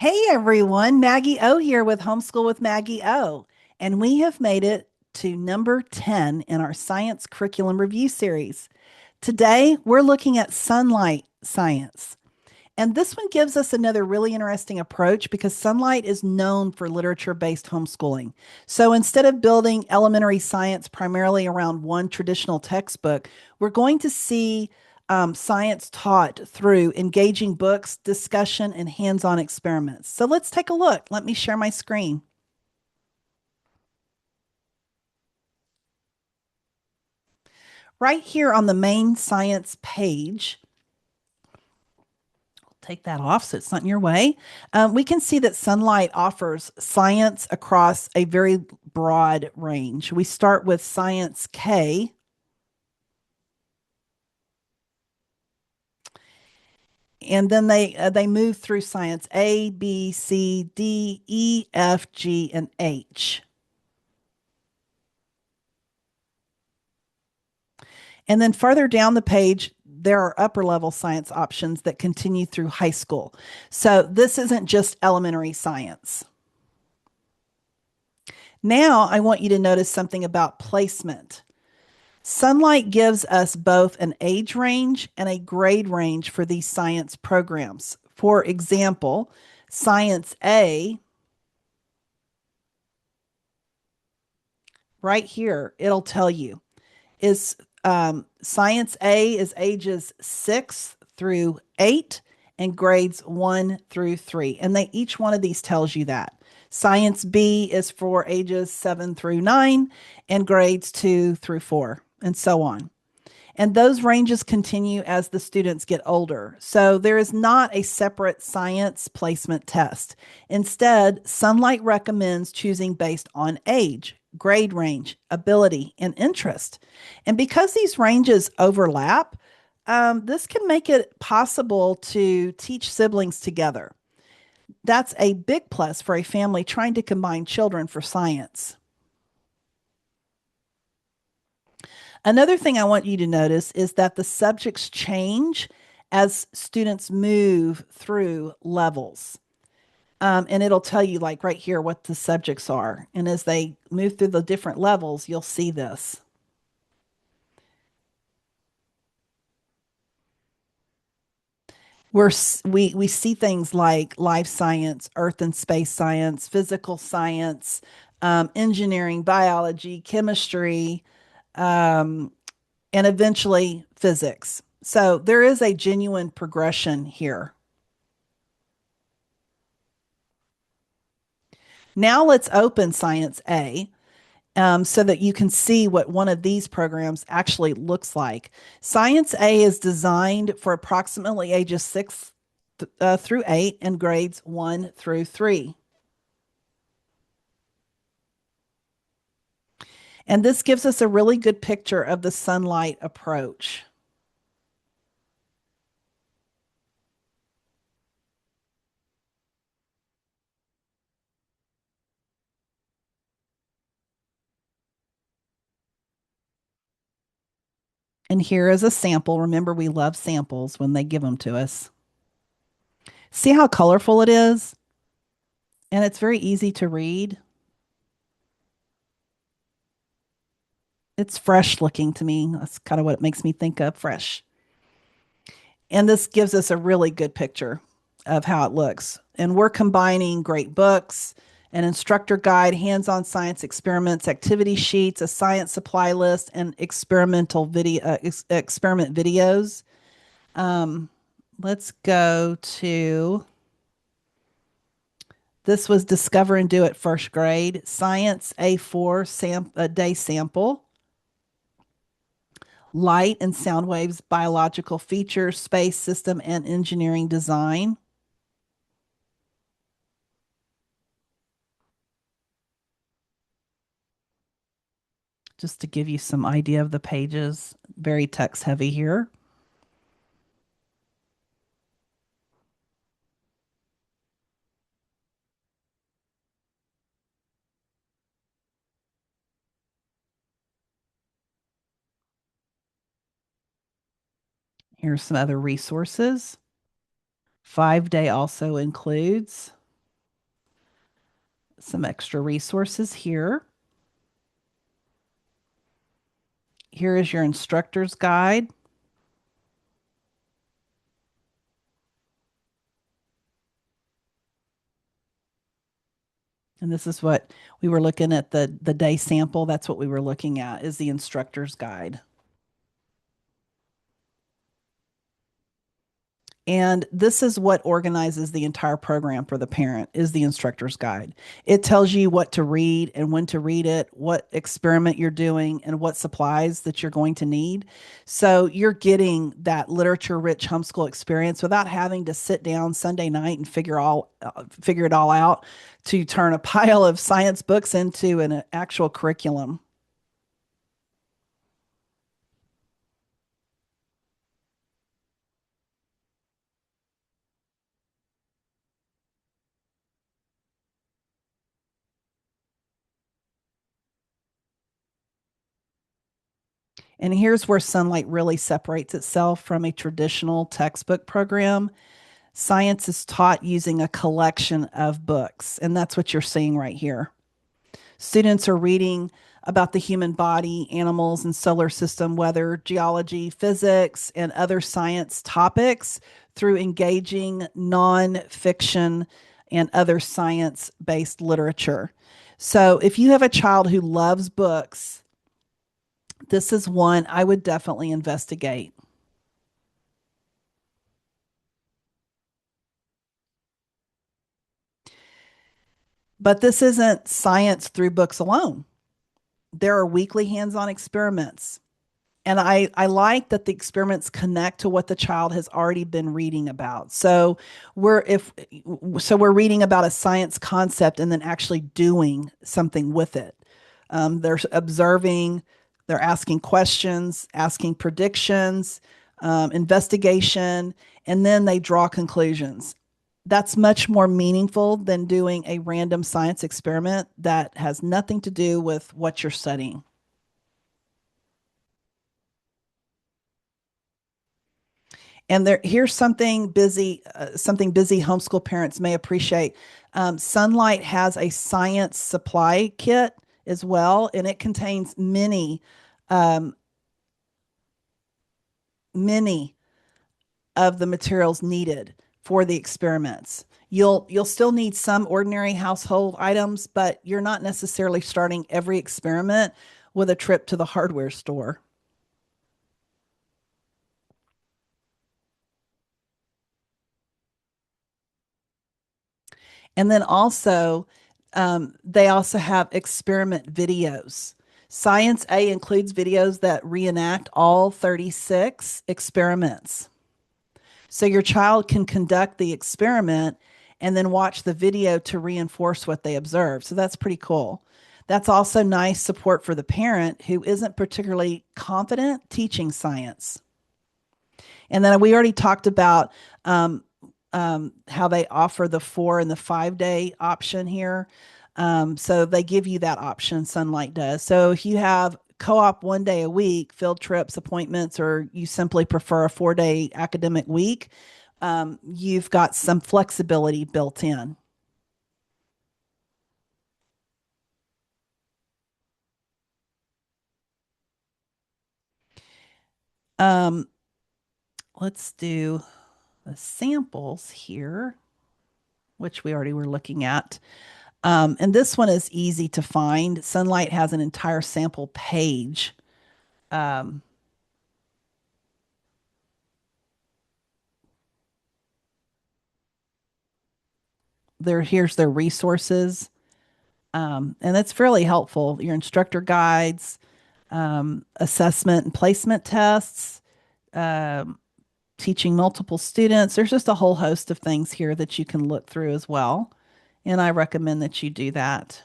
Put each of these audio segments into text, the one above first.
Hey everyone, Maggie O here with Homeschool with Maggie O, and we have made it to number 10 in our science curriculum review series. Today, we're looking at Sonlight Science. And this one gives us another really interesting approach because Sonlight is known for literature-based homeschooling. So instead of building elementary science primarily around one traditional textbook, we're going to see science taught through engaging books, discussion, and hands-on experiments. So let's take a look. Let me share my screen. Right here on the main science page, take that off so it's not in your way. We can see that Sonlight offers science across a very broad range. We start with Science K, and then they move through Science A, B, C, D, E, F, G, and H. And then further down the page, there are upper level science options that continue through high school. So this isn't just elementary science. Now I want you to notice something about placement. Sonlight gives us both an age range and a grade range for these science programs. For example, Science A, right here, it'll tell you is Science A is ages 6 through 8 and grades 1 through 3. And they each one of these tells you that. Science B is for ages 7 through 9 and grades 2 through 4, and so on. And those ranges continue as the students get older. So there is not a separate science placement test. Instead, Sonlight recommends choosing based on age, grade range, ability, and interest. And because these ranges overlap, this can make it possible to teach siblings together. That's a big plus for a family trying to combine children for science. Another thing I want you to notice is that the subjects change as students move through levels. And it'll tell you, like right here, what the subjects are. And as they move through the different levels, you'll see this. We see things like life science, earth and space science, physical science, engineering, biology, chemistry, um, and eventually physics. So there is a genuine progression here. Now let's open Science A so that you can see what one of these programs actually looks like. Science A is designed for approximately ages 6 through 8 and grades 1 through 3. And this gives us a really good picture of the Sonlight approach. And here is a sample. Remember, we love samples when they give them to us. See how colorful it is? And it's very easy to read. It's fresh looking to me. That's kind of what it makes me think of, fresh. And this gives us a really good picture of how it looks. And we're combining great books, an instructor guide, hands-on science experiments, activity sheets, a science supply list, and experiment videos. Um, let's go to this was Discover and Do It first grade, Science A4 a day sample, light and sound waves, biological features, space system, and engineering design. Just to give you some idea of the pages, very text heavy here. Here's some other resources. 5 day also includes. Some extra resources here. Here is your instructor's guide. And this is what we were looking at, the day sample. That's what we were looking at, is the instructor's guide. And this is what organizes the entire program for the parent, is the instructor's guide. It tells you what to read and when to read it, what experiment you're doing, and what supplies that you're going to need. So you're getting that literature rich homeschool experience without having to sit down Sunday night and figure it all out to turn a pile of science books into an actual curriculum. And here's where Sunlight really separates itself from a traditional textbook program. Science is taught using a collection of books, and that's what you're seeing right here. Students are reading about the human body, animals and solar system, weather, geology, physics, and other science topics through engaging nonfiction and other science based literature. So, if you have a child who loves books, this is one I would definitely investigate. But this isn't science through books alone. There are weekly hands on experiments. And I like that the experiments connect to what the child has already been reading about. We're reading about a science concept and then actually doing something with it. They're observing, they're asking questions, asking predictions, investigation, and then they draw conclusions. That's much more meaningful than doing a random science experiment that has nothing to do with what you're studying. And here's something busy homeschool parents may appreciate. Sunlight has a science supply kit as well, and it contains um, many of the materials needed for the experiments. You'll still need some ordinary household items, but you're not necessarily starting every experiment with a trip to the hardware store. And then also, they also have experiment videos. Science A includes videos that reenact all 36 experiments. So your child can conduct the experiment and then watch the video to reinforce what they observe. So that's pretty cool. That's also nice support for the parent who isn't particularly confident teaching science. And then we already talked about how they offer the 4 and the 5 day option here. So they give you that option, Sunlight does. So if you have co op 1 day a week, field trips, appointments, or you simply prefer a 4 day academic week, you've got some flexibility built in. Um, let's do the samples here, which we already were looking at. And this one is easy to find. Sunlight has an entire sample page. Um, here's their resources, and that's fairly helpful. Your instructor guides, assessment and placement tests, um, teaching multiple students. There's just a whole host of things here that you can look through as well, and I recommend that you do that.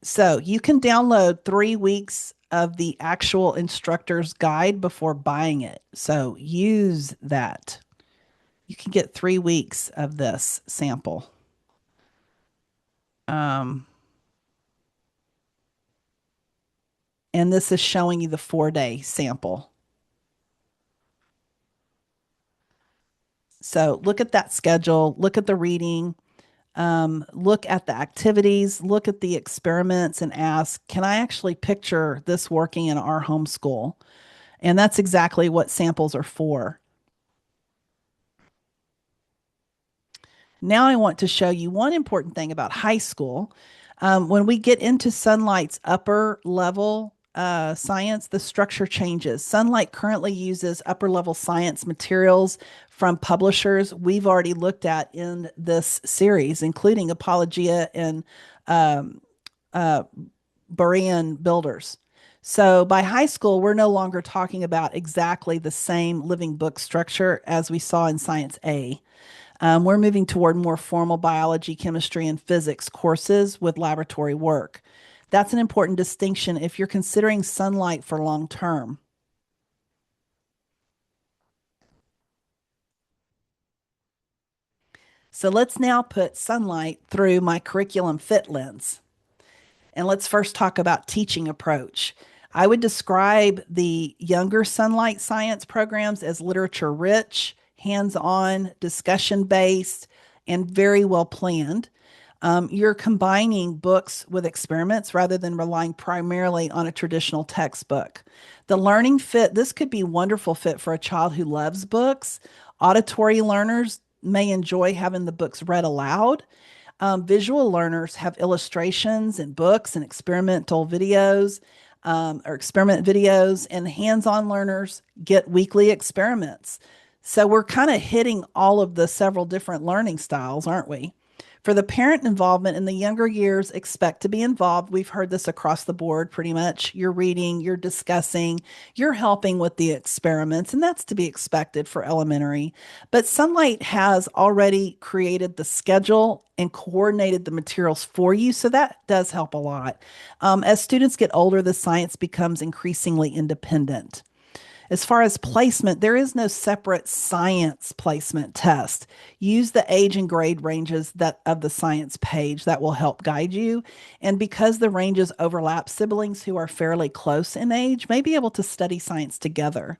So you can download 3 weeks of the actual instructor's guide before buying it. So use that. You can get 3 weeks of this sample. Um, and this is showing you the 4 day sample. So look at that schedule, look at the reading, look at the activities, look at the experiments, and ask, can I actually picture this working in our homeschool? And that's exactly what samples are for. Now I want to show you one important thing about high school. When we get into Sunlight's upper level science, the structure changes. Sunlight currently uses upper level science materials from publishers we've already looked at in this series, including Apologia and um, uh, Berean Builders. So by high school, we're no longer talking about exactly the same living book structure as we saw in Science A. We're moving toward more formal biology, chemistry, and physics courses with laboratory work. That's an important distinction if you're considering Sunlight for long term. So let's now put Sunlight through my curriculum fit lens. And let's first talk about teaching approach. I would describe the younger Sonlight Science programs as literature rich, hands on, discussion based, and very well planned. You're combining books with experiments rather than relying primarily on a traditional textbook. The learning fit, this could be a wonderful fit for a child who loves books. Auditory learners may enjoy having the books read aloud. Visual learners have illustrations and books and experimental videos or experiment videos, and hands on learners get weekly experiments. So we're kind of hitting all of the several different learning styles, aren't we? For the parent involvement in the younger years, expect to be involved. We've heard this across the board pretty much. You're reading, you're discussing, you're helping with the experiments, and that's to be expected for elementary. But Sunlight has already created the schedule and coordinated the materials for you, so that does help a lot. As students get older, the science becomes increasingly independent. As far as placement, there is no separate science placement test. Use the age and grade ranges that of the science page that will help guide you. And because the ranges overlap, siblings who are fairly close in age may be able to study science together.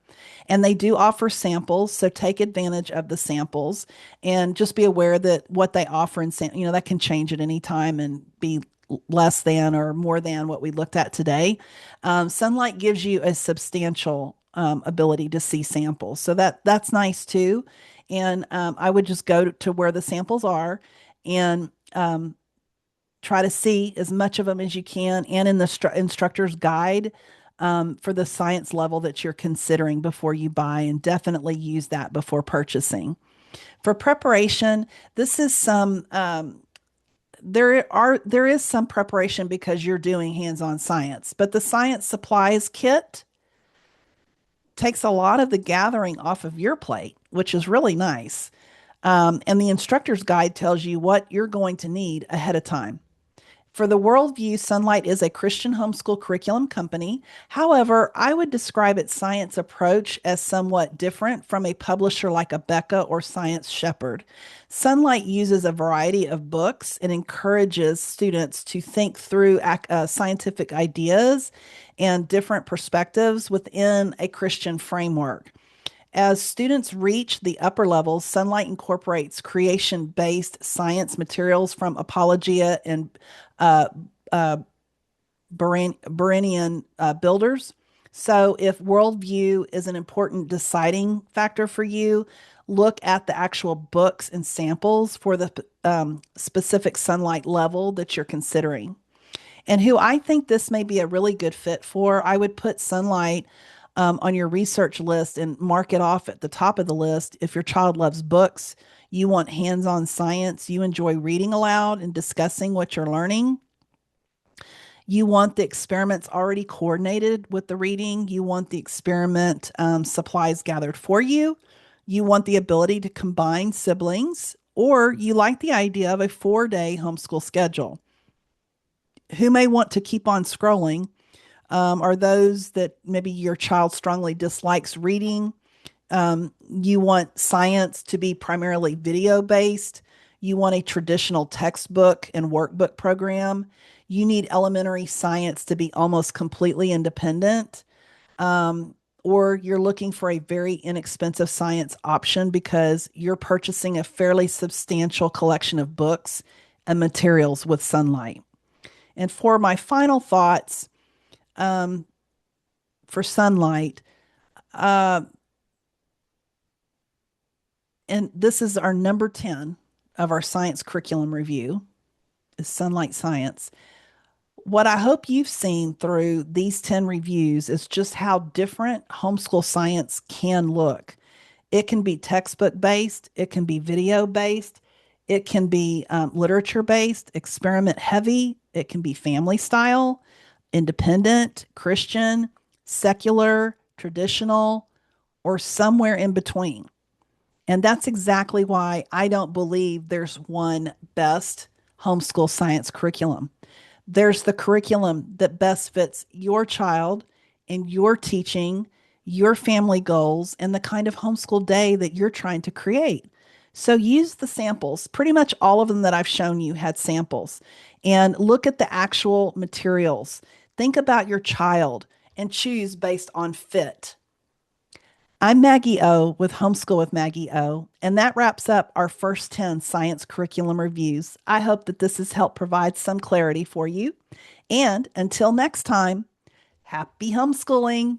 And they do offer samples, so take advantage of the samples and just be aware that what they offer in that can change at any time and be less than or more than what we looked at today. Sunlight gives you a substantial ability to see samples, so that's nice too. And I would just go to where the samples are and try to see as much of them as you can, and in the instructor's guide for the science level that you're considering before you buy, and definitely use that before purchasing. For preparation, this is some there is some preparation because you're doing hands-on science, but the science supplies kit takes a lot of the gathering off of your plate, which is really nice. And the instructor's guide tells you what you're going to need ahead of time. For the worldview, Sunlight is a Christian homeschool curriculum company. However, I would describe its science approach as somewhat different from a publisher like a Becca or Science Shepherd. Sunlight uses a variety of books and encourages students to think through scientific ideas and different perspectives within a Christian framework. As students reach the upper levels, Sunlight incorporates creation based science materials from Apologia and uh, uh, Berenian builders. So, if worldview is an important deciding factor for you, look at the actual books and samples for the specific Sunlight level that you're considering. And who I think this may be a really good fit for, I would put Sunlight on your research list and mark it off at the top of the list. If your child loves books, you want hands on science, you enjoy reading aloud and discussing what you're learning, you want the experiments already coordinated with the reading, you want the experiment supplies gathered for you, you want the ability to combine siblings, or you like the idea of a 4-day homeschool schedule. Who may want to keep on scrolling are those that maybe your child strongly dislikes reading. You want science to be primarily video based. You want a traditional textbook and workbook program. You need elementary science to be almost completely independent. Um, or you're looking for a very inexpensive science option because you're purchasing a fairly substantial collection of books and materials with Sonlight. And for my final thoughts for Sonlight, uh, and this is our number 10 of our science curriculum review, is Sonlight Science. What I hope you've seen through these 10 reviews is just how different homeschool science can look. It can be textbook based, it can be video based, it can be literature based, experiment heavy, it can be family style, independent, Christian, secular, traditional, or somewhere in between. And that's exactly why I don't believe there's one best homeschool science curriculum. There's the curriculum that best fits your child and your teaching, your family goals, and the kind of homeschool day that you're trying to create. So use the samples. Pretty much all of them that I've shown you had samples. And look at the actual materials. Think about your child and choose based on fit. I'm Maggie O with Homeschool with Maggie O, and that wraps up our first 10 science curriculum reviews. I hope that this has helped provide some clarity for you. And until next time, happy homeschooling.